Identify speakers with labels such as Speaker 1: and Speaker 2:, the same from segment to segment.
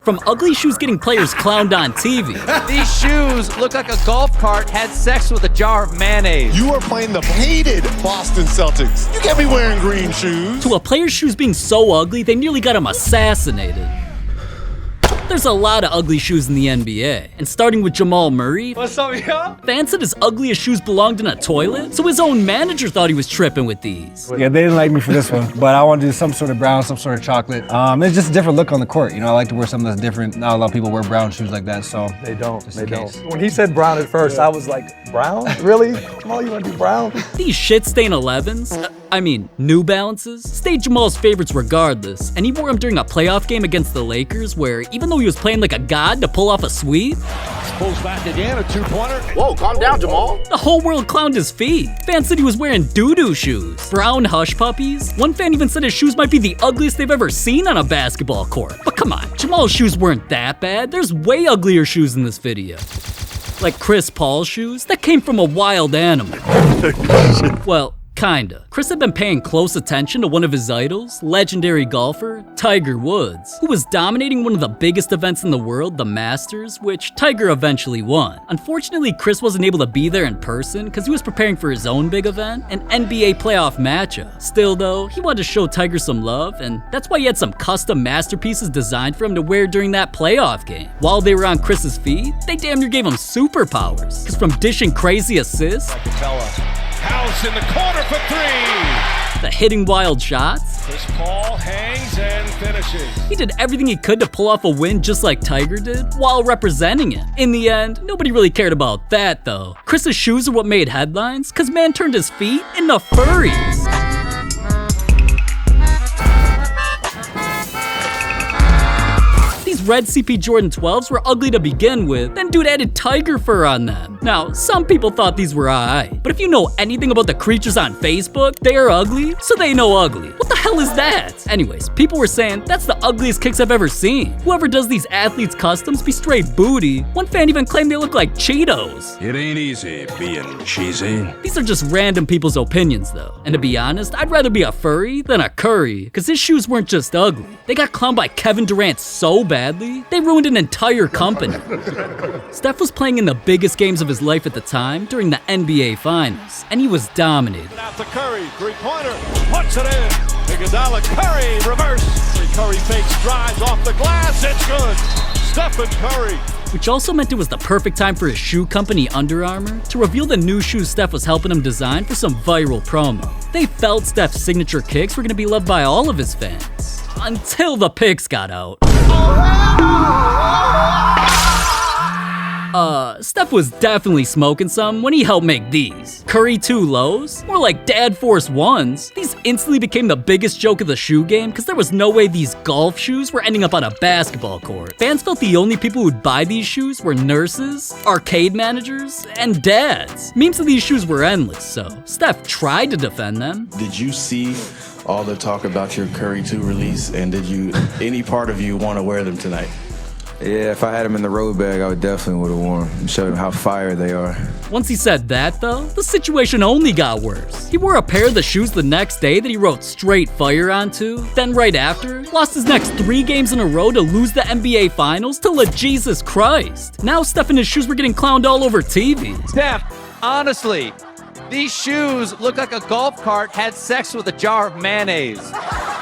Speaker 1: From ugly shoes getting players clowned on TV.
Speaker 2: These shoes look like a golf cart had sex with a jar of mayonnaise.
Speaker 3: You are playing the hated Boston Celtics. You can't be wearing green shoes.
Speaker 1: To a player's shoes being so ugly, they nearly got him assassinated. There's a lot of ugly shoes in the NBA, and starting with Jamal Murray,
Speaker 2: What's up, yo?
Speaker 1: fans said his ugliest shoes belonged in a toilet, so his own manager thought he was tripping with these.
Speaker 4: Yeah, they didn't like me for this one, but I want to do some sort of brown, some sort of chocolate. It's just a different look on the court. You know, I like to wear something that's different. Not a lot of people wear brown shoes like that, so.
Speaker 5: They don't. When he said brown at first, I was like, brown? Really? Jamal, you want to do brown?
Speaker 1: These shit-stain 11s, New Balances, stayed Jamal's favorites regardless, and he wore them during a playoff game against the Lakers where, even though he was playing like a god to pull off a sweep,
Speaker 3: Pulls back again, a two-pointer.
Speaker 6: Whoa, calm down, Jamal.
Speaker 1: the whole world clowned his feet. Fans said he was wearing doo-doo shoes, brown hush puppies. One fan even said his shoes might be the ugliest they've ever seen on a basketball court. But come on, Jamal's shoes weren't that bad. There's way uglier shoes in this video. Like Chris Paul's shoes that came from a wild animal. Well, kinda. Chris had been paying close attention to one of his idols, legendary golfer Tiger Woods, who was dominating one of the biggest events in the world, the Masters, which Tiger eventually won. Unfortunately, Chris wasn't able to be there in person because he was preparing for his own big event, an NBA playoff matchup. Still though, he wanted to show Tiger some love, and that's why he had some custom masterpieces designed for him to wear during that playoff game. While they were on Chris's feet, they damn near gave him superpowers, because from dishing crazy assists,
Speaker 3: House in the corner for three.
Speaker 1: the hitting wild shots,
Speaker 3: Chris Paul hangs and finishes.
Speaker 1: he did everything he could to pull off a win just like Tiger did, while representing it. In the end, nobody really cared about that though. Chris's shoes are what made headlines, cause man turned his feet into furries. These red CP Jordan 12s were ugly to begin with, then dude added tiger fur on them. Now, some people thought these were alright, but if you know anything about the creatures on Facebook, they are ugly, so they know ugly. What the hell is that? Anyways, people were saying, that's the ugliest kicks I've ever seen. Whoever does these athletes customs be straight booty. One fan even claimed they look like Cheetos.
Speaker 7: It ain't easy being cheesy.
Speaker 1: These are just random people's opinions though, and to be honest, I'd rather be a furry than a curry, cause his shoes weren't just ugly. They got clowned by Kevin Durant so badly, they ruined an entire company. Steph was playing in the biggest games of his life at the time during the NBA Finals, and he was dominated.
Speaker 3: Out to Curry, three-pointer, puts it in. Iguodala, Curry, reverse. Curry fakes, drives off the glass, it's good. Stephen Curry.
Speaker 1: Which also meant it was the perfect time for his shoe company Under Armour to reveal the new shoes Steph was helping him design for some viral promo. They felt Steph's signature kicks were gonna be loved by all of his fans. Until the pics got out. Steph was definitely smoking some when he helped make these. Curry 2 lows? More like Dad Force 1s. These instantly became the biggest joke of the shoe game because there was no way these golf shoes were ending up on a basketball court. Fans felt the only people who'd buy these shoes were nurses, arcade managers, and dads. Memes of these shoes were endless, so Steph tried to defend them.
Speaker 8: Did you see all the talk about your Curry 2 release, and did any part of you want to wear them tonight?
Speaker 9: Yeah, if I had them in the road bag, I would definitely would have worn them and showed them how fire they are.
Speaker 1: Once he said that though, the situation only got worse. He wore a pair of the shoes the next day that he wrote straight fire onto, then right after, lost his next 3 games in a row to lose the NBA Finals to Jesus Christ. Now Steph and his shoes were getting clowned all over TV.
Speaker 2: Steph, honestly, these shoes look like a golf cart had sex with a jar of mayonnaise.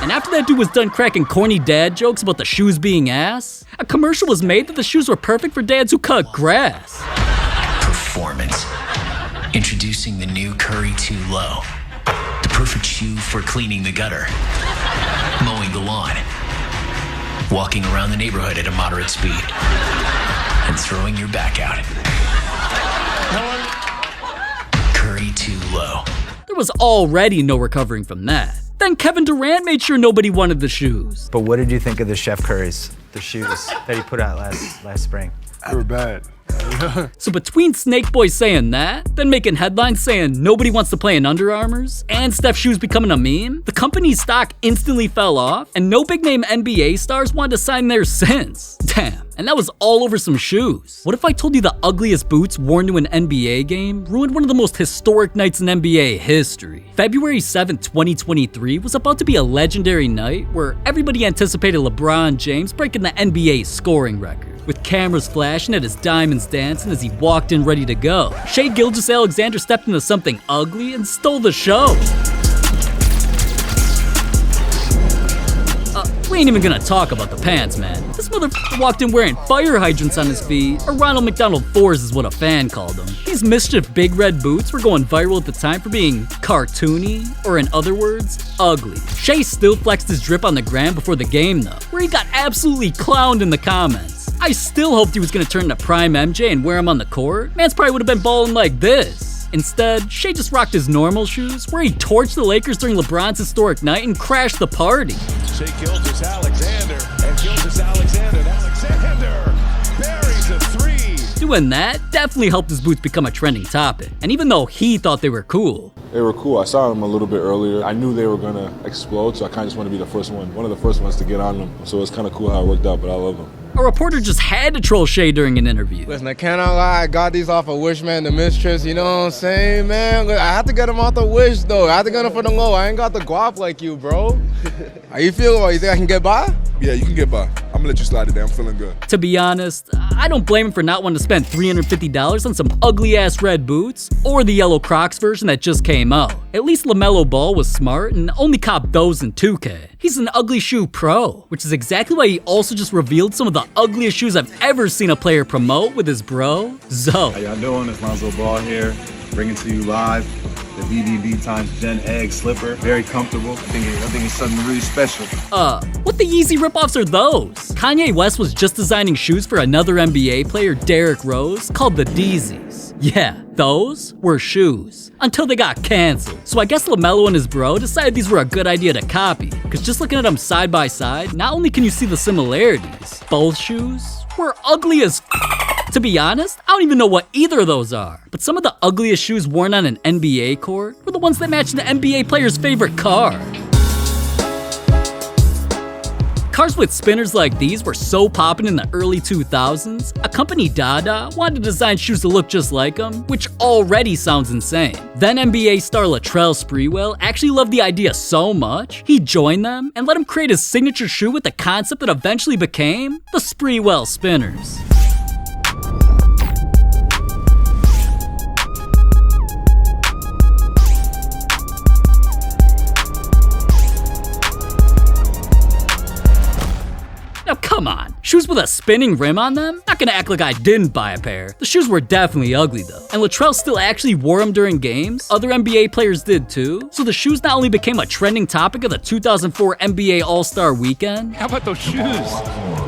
Speaker 1: And after that dude was done cracking corny dad jokes about the shoes being ass, a commercial was made that the shoes were perfect for dads who cut grass.
Speaker 10: Performance. Introducing the new Curry 2 Low. The perfect shoe for cleaning the gutter, mowing the lawn, walking around the neighborhood at a moderate speed, and throwing your back out. Curry 2 Low.
Speaker 1: There was already no recovering from that. Then Kevin Durant made sure nobody wanted the shoes.
Speaker 5: But what did you think of the Chef Curry's, the shoes that he put out last spring?
Speaker 4: They were bad.
Speaker 1: So between Snake Boy saying that, then making headlines saying nobody wants to play in Under Armours, and Steph shoes becoming a meme, the company's stock instantly fell off, and no big name NBA stars wanted to sign theirs since. Damn. And that was all over some shoes. What if I told you the ugliest boots worn to an NBA game ruined one of the most historic nights in NBA history? February 7th, 2023 was about to be a legendary night where everybody anticipated LeBron James breaking the NBA scoring record, with cameras flashing at his diamonds dancing as he walked in ready to go. Shai Gilgeous-Alexander stepped into something ugly and stole the show. We ain't even gonna talk about the pants, man. This motherfucker walked in wearing fire hydrants on his feet, or Ronald McDonald Fours is what a fan called them. These mischief big red boots were going viral at the time for being cartoony, or in other words, ugly. Shai still flexed his drip on the gram before the game though, where he got absolutely clowned in the comments. I still hoped he was gonna turn into Prime MJ and wear them on the court. Man's probably would've been balling like this. Instead, Shai just rocked his normal shoes, where he torched the Lakers during LeBron's historic night and crashed the party.
Speaker 3: Shai Gilgeous-Alexander, and Gilgeous-Alexander buries a three.
Speaker 1: Doing that definitely helped his boots become a trending topic, and even though he thought they were cool.
Speaker 6: They were cool. I saw them a little bit earlier. I knew they were gonna explode, so I kind of just wanted to be the first one of the first ones to get on them. So it's kind of cool how it worked out, but I love them.
Speaker 1: A reporter just had to troll Shai during an interview.
Speaker 11: Listen, I cannot lie, I got these off of Wishman, the mistress, you know what I'm saying, man? Look, I had to get them off the Wish, though. I had to get them for the low. I ain't got the guap like you, bro. How you feel about it? You think I can get by?
Speaker 6: Yeah, you can get by. I'm gonna let you slide today. I'm feeling good.
Speaker 1: To be honest, I don't blame him for not wanting to spend $350 on some ugly-ass red boots, or the yellow Crocs version that just came out. At least LaMelo Ball was smart and only copped those in 2K. He's an ugly shoe pro, which is exactly why he also just revealed some of the ugliest shoes I've ever seen a player promote with his bro, Zoe.
Speaker 12: How y'all doing? It's Lonzo Ball here, bringing to you live the BBB times Gen Egg slipper. Very comfortable. I think it's something really special.
Speaker 1: What the Yeezy ripoffs are those? Kanye West was just designing shoes for another NBA player, Derrick Rose, called the Deezys. Yeah, those were shoes. Until they got canceled. So I guess LaMelo and his bro decided these were a good idea to copy. Cause just looking at them side by side, not only can you see the similarities, both shoes were ugly as To be honest, I don't even know what either of those are. But some of the ugliest shoes worn on an NBA court were the ones that matched the NBA player's favorite car. Cars with spinners like these were so poppin' in the early 2000s, a company, Dada, wanted to design shoes to look just like them, which already sounds insane. Then NBA star Latrell Sprewell actually loved the idea so much, he joined them and let him create his signature shoe with the concept that eventually became the Sprewell Spinners. Now come on, shoes with a spinning rim on them? Not gonna act like I didn't buy a pair. The shoes were definitely ugly though, and Latrell still actually wore them during games. Other NBA players did too, so the shoes not only became a trending topic of the 2004 NBA All-Star Weekend.
Speaker 13: How about those shoes?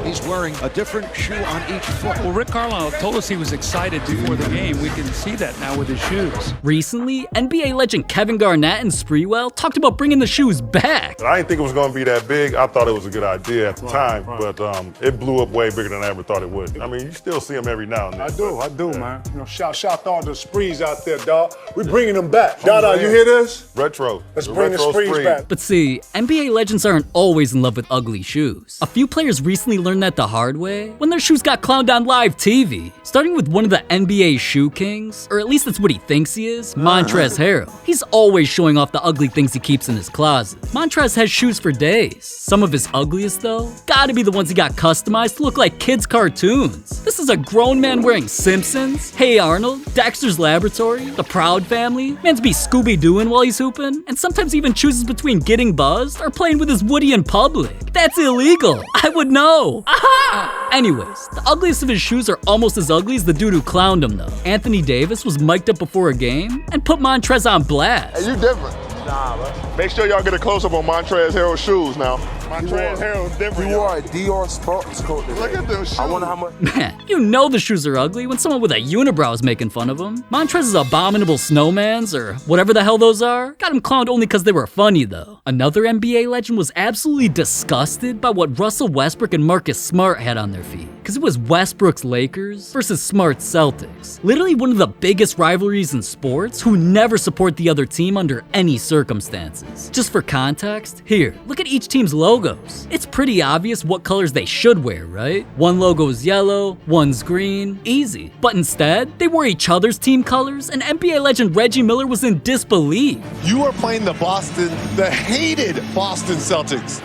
Speaker 13: He's wearing a different shoe on each foot. Well, Rick Carlisle told us he was excited before the game. We can see that now with his shoes.
Speaker 1: Recently, NBA legend Kevin Garnett and Sprewell talked about bringing the shoes back.
Speaker 14: I didn't think it was going to be that big. I thought it was a good idea at the time, but it blew up way bigger than I ever thought it would. I mean, you still see them every now and then.
Speaker 3: I do, man. You know, shout to all the sprees out there, dog. We're bringing them back. Dada, you hear this?
Speaker 14: Retro.
Speaker 3: Let's bring the sprees back.
Speaker 1: But see, NBA legends aren't always in love with ugly shoes. A few players recently learned that the hard way when their shoes got clowned on live TV. Starting with one of the NBA shoe kings, or at least that's what he thinks he is, Montrezl Harrell. He's always showing off the ugly things he keeps in his closet. Montrez has shoes for days. Some of his ugliest though, gotta be the ones he got customized to look like kids' cartoons. This is a grown man wearing Simpsons, Hey Arnold, Dexter's Laboratory, The Proud Family, man's be Scooby-Dooing while he's hooping, and sometimes even chooses between getting buzzed or playing with his Woody in public. That's illegal. I would know. Aha! Anyways, the ugliest of his shoes are almost as ugly as the dude who clowned him though. Anthony Davis was mic'd up before a game and put Montrez on blast.
Speaker 14: Hey, you different. Nah, bro. Make sure y'all get a close-up on Montrezl Harrell's shoes now. Montrezl Harrell's different.
Speaker 9: You wore a Dior sports coat today.
Speaker 14: Look at them shoes.
Speaker 9: I wonder how much.
Speaker 1: Man, you know the shoes are ugly when someone with a unibrow is making fun of them. Montrez's abominable snowmans, or whatever the hell those are, got him clowned only because they were funny though. Another NBA legend was absolutely disgusted by what Russell Westbrook and Marcus Smart had on their feet. because it was Westbrook's Lakers versus Smart's Celtics. Literally one of the biggest rivalries in sports who never support the other team under any circumstances. Just for context, here, look at each team's logos. It's pretty obvious what colors they should wear, right? One logo is yellow, one's green, easy. But instead, they wore each other's team colors, and NBA legend Reggie Miller was in disbelief.
Speaker 15: You are playing the hated Boston Celtics.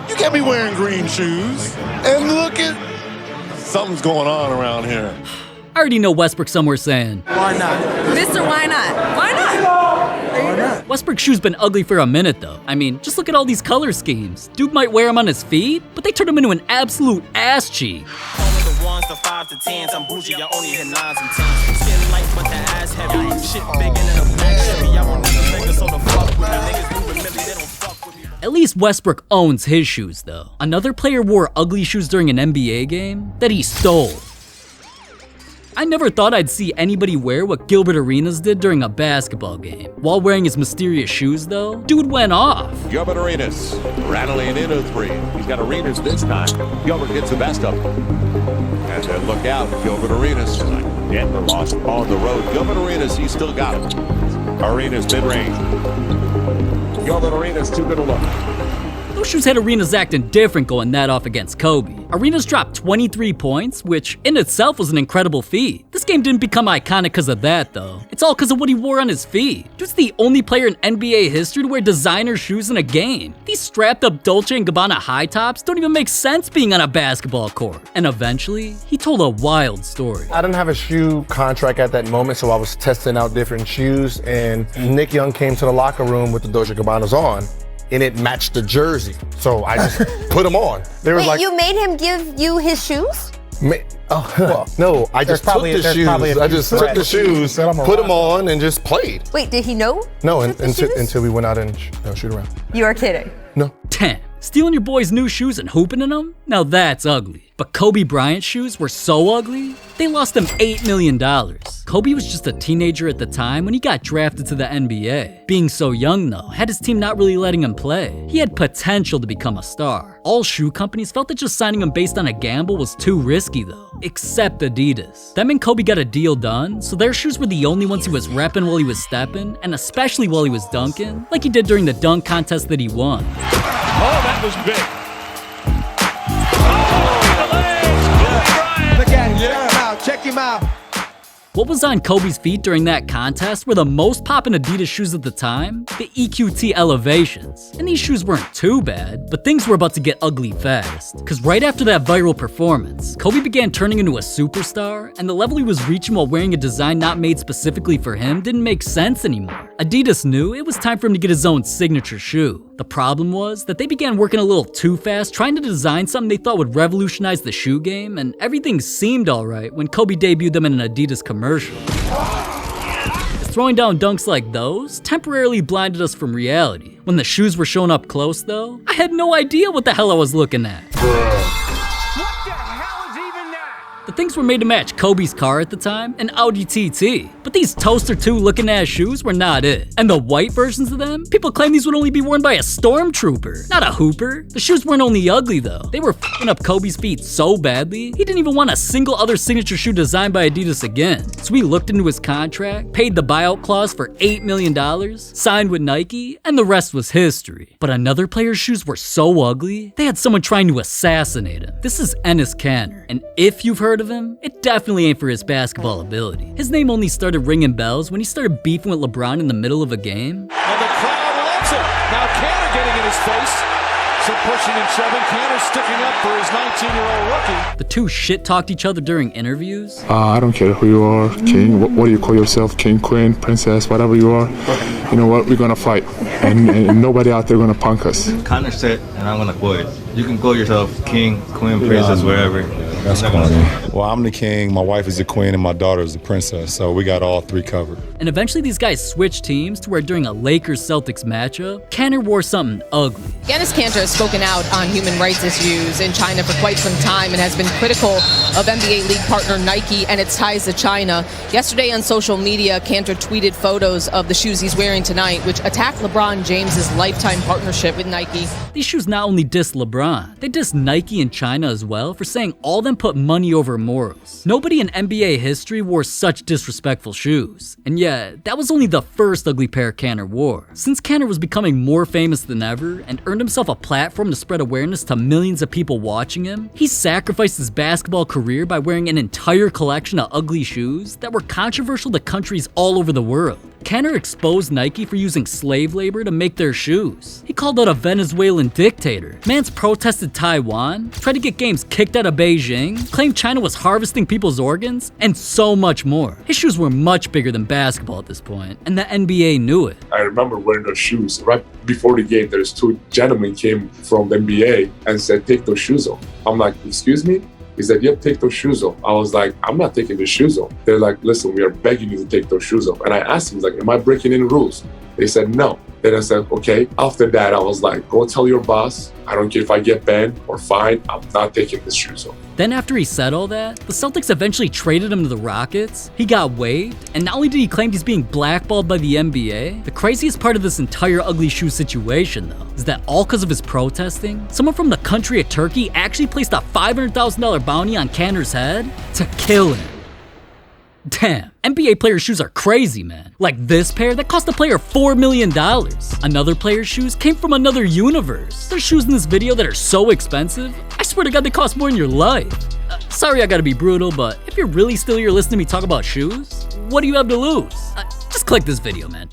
Speaker 15: You can't be wearing green shoes. And look at, something's going on around here.
Speaker 1: I already know Westbrook somewhere saying,
Speaker 16: "Why not? Mr. Why not? Why not? Why not?"
Speaker 1: Westbrook's shoes been ugly for a minute though. I mean, just look at all these color schemes. Dude might wear them on his feet, but they turn him into an absolute ass cheek.
Speaker 17: The 5 to 10s, I'm bougie, I only hit 9s and 10s. Skin light, but the ass heavy. Shit bigger than a black Chevy. I want these niggas, so the fuck with me. Niggas moving milli, they don't fuck with me.
Speaker 1: At least Westbrook owns his shoes though. Another player wore ugly shoes during an NBA game that he stole. I never thought I'd see anybody wear what Gilbert Arenas did during a basketball game. While wearing his mysterious shoes though, dude went off.
Speaker 3: Gilbert Arenas rattling in a three. He's got Arenas this time. Gilbert gets the best of him. And then look out, Gilbert Arenas. Denver lost on the road. Gilbert Arenas, he's still got it. Arenas mid-range. Gilbert Arenas too good to look.
Speaker 1: Those shoes had Arenas acting different going that off against Kobe. Arenas dropped 23 points, which in itself was an incredible feat. This game didn't become iconic because of that though. It's all because of what he wore on his feet. Dude's the only player in NBA history to wear designer shoes in a game. These strapped up Dolce & Gabbana high tops don't even make sense being on a basketball court. And eventually, he told a wild story.
Speaker 18: I didn't have a shoe contract at that moment, so I was testing out different shoes, and Nick Young came to the locker room with the Dolce & Gabbanas on, and it matched the jersey. So I just put them on. They was like,
Speaker 19: you made him give you his shoes?
Speaker 18: No, I just took the shoes. I just took the shoes, put them on, and just played.
Speaker 19: Wait, did he know?
Speaker 18: No, until we went out and shoot around.
Speaker 19: You are kidding.
Speaker 18: No.
Speaker 1: Damn, stealing your boy's new shoes and hooping in them? Now that's ugly. But Kobe Bryant's shoes were so ugly, they lost him $8 million. Kobe was just a teenager at the time when he got drafted to the NBA. Being so young though, had his team not really letting him play, he had potential to become a star. All shoe companies felt that just signing him based on a gamble was too risky though, except Adidas. Them and Kobe got a deal done, so their shoes were the only ones he was repping while he was stepping, and especially while he was dunking, like he did during the dunk contest that he won.
Speaker 3: Oh, that was big.
Speaker 2: Look at him, check him out, check him out.
Speaker 1: What was on Kobe's feet during that contest were the most poppin' Adidas shoes at the time, the EQT Elevations. And these shoes weren't too bad, but things were about to get ugly fast. Cause right after that viral performance, Kobe began turning into a superstar, and the level he was reaching while wearing a design not made specifically for him didn't make sense anymore. Adidas knew it was time for him to get his own signature shoe. The problem was that they began working a little too fast, trying to design something they thought would revolutionize the shoe game, and everything seemed alright when Kobe debuted them in an Adidas commercial. Throwing down dunks like those temporarily blinded us from reality. When the shoes were shown up close though, I had no idea what the hell I was looking at. The things were made to match Kobe's car at the time, an Audi TT. But these Toaster 2 looking ass shoes were not it. And the white versions of them, people claim these would only be worn by a stormtrooper, not a hooper. The shoes weren't only ugly though, they were f***ing up Kobe's feet so badly, he didn't even want a single other signature shoe designed by Adidas again. So we looked into his contract, paid the buyout clause for $8 million, signed with Nike, and the rest was history. But another player's shoes were so ugly, they had someone trying to assassinate him. This is Enes Kanter, and if you've heard of him, it definitely ain't for his basketball ability. His name only started ringing bells when he started beefing with LeBron in the middle of a game.
Speaker 3: And the crowd loves it. Now Kanter getting in his face. Some pushing and shoving. Kanter sticking up for his 19-year-old rookie.
Speaker 1: The two shit-talked each other during interviews.
Speaker 20: I don't care who you are, king, what do you call yourself, king, queen, princess, whatever you are. You know what, we're gonna fight. And nobody out there gonna punk us.
Speaker 21: Kanter said, and I'm gonna quote it. You can call yourself king, queen, princess, wherever.
Speaker 6: That's funny. Well, I'm the king, my wife is the queen, and my daughter is the princess, so we got all three covered.
Speaker 1: And eventually these guys switched teams to where during a Lakers-Celtics matchup, Kanter wore something ugly.
Speaker 22: Enes Kanter has spoken out on human rights issues in China for quite some time and has been critical of NBA league partner Nike and its ties to China. Yesterday on social media, Kanter tweeted photos of the shoes he's wearing tonight, which attack LeBron James's lifetime partnership with Nike.
Speaker 1: These shoes not only diss LeBron, they diss Nike and China as well for saying all them them put money over morals. Nobody in NBA history wore such disrespectful shoes. And yet, that was only the first ugly pair Kanter wore. Since Kanter was becoming more famous than ever and earned himself a platform to spread awareness to millions of people watching him, he sacrificed his basketball career by wearing an entire collection of ugly shoes that were controversial to countries all over the world. Kanter exposed Nike for using slave labor to make their shoes. He called out a Venezuelan dictator. Mans protested Taiwan, tried to get games kicked out of Beijing, claimed China was harvesting people's organs, and so much more. His shoes were much bigger than basketball at this point, and the NBA knew it.
Speaker 6: I remember wearing those shoes. Right before the game, there's two gentlemen came from the NBA and said, take those shoes off. I'm like, excuse me? He said, yep, take those shoes off. I was like, I'm not taking the shoes off. They're like, listen, we are begging you to take those shoes off. And I asked him, like, am I breaking any rules? They said, no. Then I said, okay. After that, I was like, go tell your boss. I don't care if I get banned or fined. I'm not taking the shoes off.
Speaker 1: Then after he said all that, the Celtics eventually traded him to the Rockets. He got waived, and not only did he claim he's being blackballed by the NBA, the craziest part of this entire ugly shoe situation, though, is that all because of his protesting, someone from the country of Turkey actually placed a $500,000 bounty on Kanter's head to kill him. Damn, NBA players' shoes are crazy, man. Like this pair that cost the player $4 million. Another player's shoes came from another universe. There's shoes in this video that are so expensive, I swear to God they cost more than your life. Sorry I gotta be brutal, but if you're really still here listening to me talk about shoes, what do you have to lose? Just click this video, man.